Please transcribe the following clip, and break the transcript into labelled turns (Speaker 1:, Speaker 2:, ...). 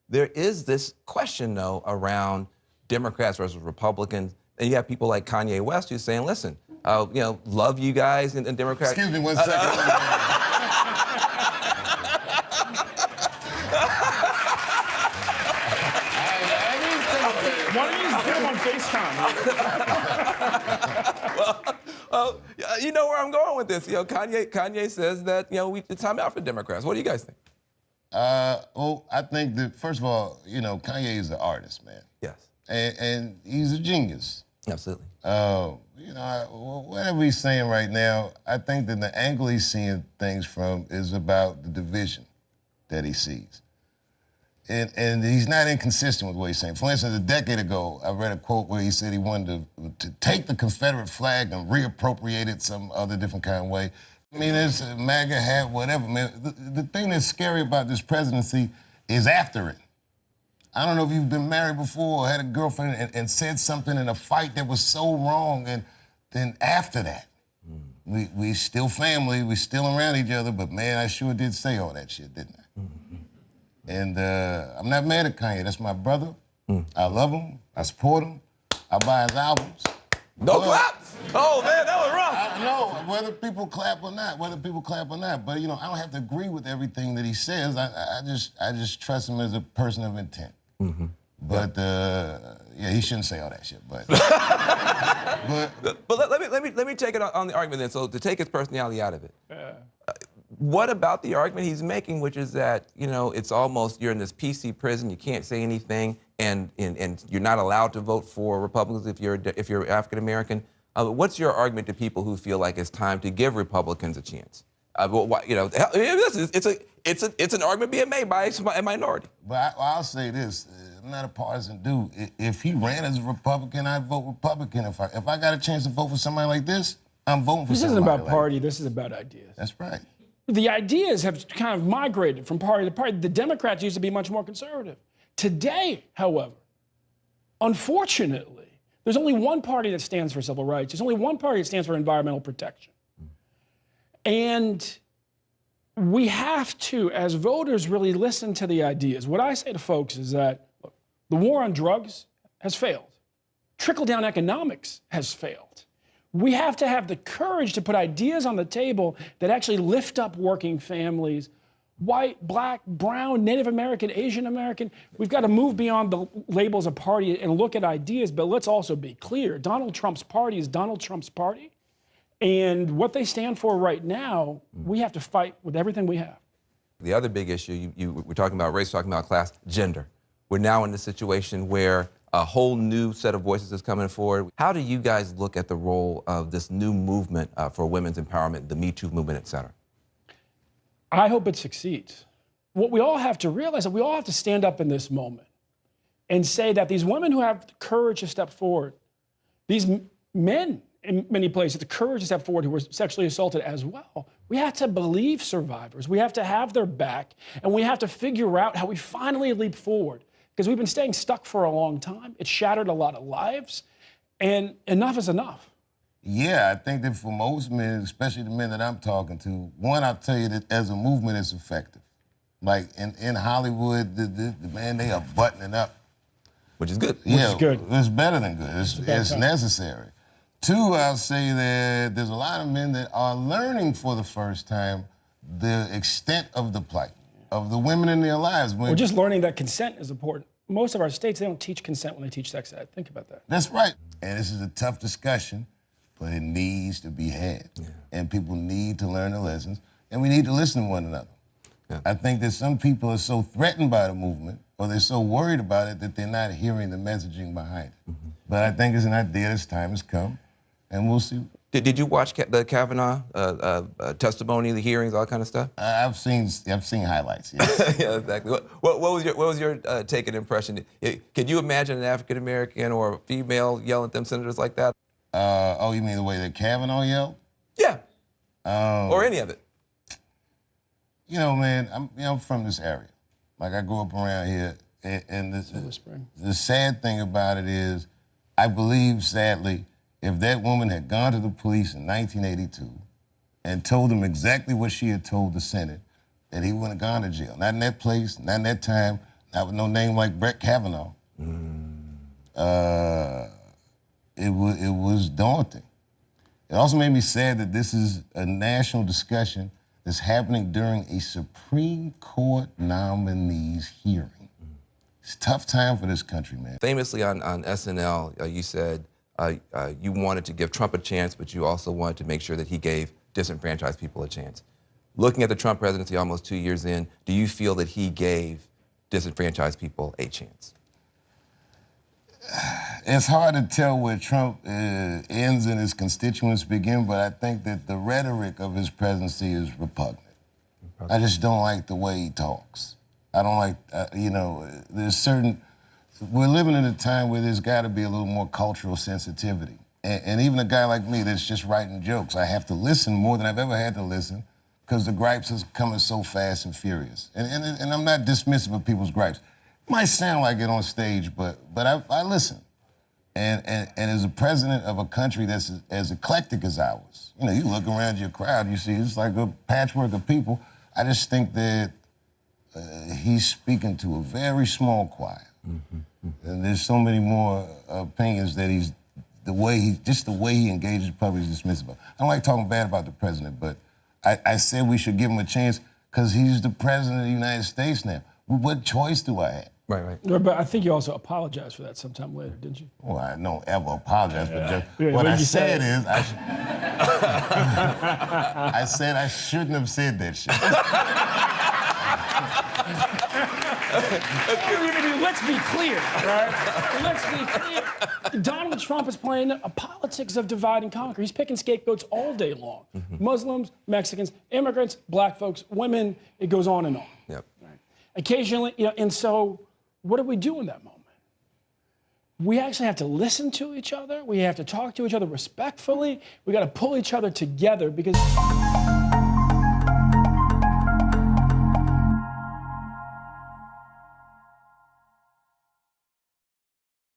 Speaker 1: There is this question, though, around Democrats versus Republicans. And you have people like Kanye West who's saying, listen, love you guys and Democrats.
Speaker 2: Excuse me 1 second.
Speaker 3: Why don't you just get him on FaceTime?
Speaker 1: well, you know where I'm going with this. Kanye says that, it's time out for Democrats. What do you guys think?
Speaker 2: Well, I think that, first of all, Kanye is an artist, man.
Speaker 1: Yes.
Speaker 2: And he's a genius.
Speaker 1: Absolutely.
Speaker 2: Whatever he's saying right now, I think that the angle he's seeing things from is about the division that he sees. And he's not inconsistent with what he's saying. For instance, a decade ago, I read a quote where he said he wanted to take the Confederate flag and reappropriate it some other different kind of way. I mean, it's a MAGA hat, whatever, man. The thing that's scary about this presidency is after it. I don't know if you've been married before or had a girlfriend and said something in a fight that was so wrong, and then after that, we still family, we still around each other, but man, I sure did say all that shit, didn't I? And I'm not mad at Kanye. That's my brother. I love him. I support him. I buy his albums.
Speaker 1: No claps! Oh, man, that was rough.
Speaker 2: I know, whether people clap or not. But, I don't have to agree with everything that he says. I just trust him as a person of intent. But, he shouldn't say all that shit, but...
Speaker 1: But let me take it on the argument then. So to take his personality out of it. What about the argument he's making, which is that, it's almost, you're in this PC prison, you can't say anything, and you're not allowed to vote for Republicans if you're African American. What's your argument to people who feel like it's time to give Republicans a chance? It's an argument being made by a minority.
Speaker 2: But I'll say this: I'm not a partisan dude. If he ran as a Republican, I'd vote Republican. If I got a chance to vote for somebody like this, I'm voting for somebody.
Speaker 3: This isn't about party. This is about ideas.
Speaker 2: That's right.
Speaker 3: The ideas have kind of migrated from party to party. The Democrats used to be much more conservative. Today, however, unfortunately, there's only one party that stands for civil rights. There's only one party that stands for environmental protection. And we have to, as voters, really listen to the ideas. What I say to folks is that, look, the war on drugs has failed. Trickle-down economics has failed. We have to have the courage to put ideas on the table that actually lift up working families, white, black, brown, Native American, Asian American. We've got to move beyond the labels of party and look at ideas, but let's also be clear. Donald Trump's party is Donald Trump's party. And what they stand for right now, we have to fight with everything we have.
Speaker 1: The other big issue, we're talking about race, talking about class, gender. We're now in the situation where a whole new set of voices is coming forward. How do you guys look at the role of this new movement for women's empowerment, the Me Too movement, et cetera?
Speaker 3: I hope it succeeds. What we all have to realize is that we all have to stand up in this moment and say that these women who have the courage to step forward, these men in many places, the courage to step forward who were sexually assaulted as well, we have to believe survivors. We have to have their back, and we have to figure out how we finally leap forward. Because we've been staying stuck for a long time. It shattered a lot of lives, and enough is enough.
Speaker 2: Yeah, I think that for most men, especially the men that I'm talking to, one, I'll tell you that as a movement, it's effective. Like in Hollywood, man, they are buttoning up.
Speaker 1: Which is good.
Speaker 2: Yeah, it's better than good. It's necessary. Two, I'll say that there's a lot of men that are learning for the first time the extent of the plight of the women in their lives.
Speaker 3: We're just learning that consent is important. Most of our states, they don't teach consent when they teach sex ed. Think about that.
Speaker 2: That's right. And this is a tough discussion, but it needs to be had. Yeah. And people need to learn the lessons, and we need to listen to one another. Yeah. I think that some people are so threatened by the movement, or they're so worried about it, that they're not hearing the messaging behind it. But I think it's an idea, this time has come, and we'll see.
Speaker 1: Did you watch the Kavanaugh testimony, the hearings, all that kind of stuff?
Speaker 2: I've seen highlights. Yes.
Speaker 1: Yeah, exactly. What was your take and impression? Can you imagine an African American or a female yelling at them senators like that?
Speaker 2: Oh, you mean the way that Kavanaugh yelled?
Speaker 1: Yeah. Or any of it.
Speaker 2: You know, man, I'm from this area. Like, I grew up around here, and the sad thing about it is, I believe, sadly, if that woman had gone to the police in 1982 and told them exactly what she had told the Senate, that he wouldn't have gone to jail. Not in that place, not in that time, not with no name like Brett Kavanaugh. It was daunting. It also made me sad that this is a national discussion that's happening during a Supreme Court nominees hearing. It's a tough time for this country, man.
Speaker 1: Famously on SNL, you said you wanted to give Trump a chance, but you also wanted to make sure that he gave disenfranchised people a chance. Looking at the Trump presidency almost 2 years in, do you feel that he gave disenfranchised people a chance?
Speaker 2: It's hard to tell where Trump ends and his constituents begin, but I think that the rhetoric of his presidency is repugnant. I just don't like the way he talks. I don't like, we're living in a time where there's got to be a little more cultural sensitivity. And even a guy like me that's just writing jokes, I have to listen more than I've ever had to listen because the gripes are coming so fast and furious. And I'm not dismissive of people's gripes. It might sound like it on stage, but I listen. And as a president of a country that's as eclectic as ours, you look around your crowd, you see it's like a patchwork of people. I just think that he's speaking to a very small choir. And there's so many more opinions that the way he engages public is dismissive. I don't like talking bad about the president, but I said we should give him a chance because he's the president of the United States now. What choice do I have?
Speaker 1: Right.
Speaker 3: But I think you also apologized for that sometime later, didn't you?
Speaker 2: Well, I don't ever apologize for just
Speaker 3: Yeah,
Speaker 2: what I
Speaker 3: you
Speaker 2: said is I said I shouldn't have said that shit.
Speaker 3: Let's be clear, right? Let's be clear. Donald Trump is playing a politics of divide and conquer. He's picking scapegoats all day long. Muslims, Mexicans, immigrants, black folks, women, it goes on and on.
Speaker 1: Yep.
Speaker 3: Right? Occasionally, and so what do we do in that moment? We actually have to listen to each other. We have to talk to each other respectfully. We got to pull each other together because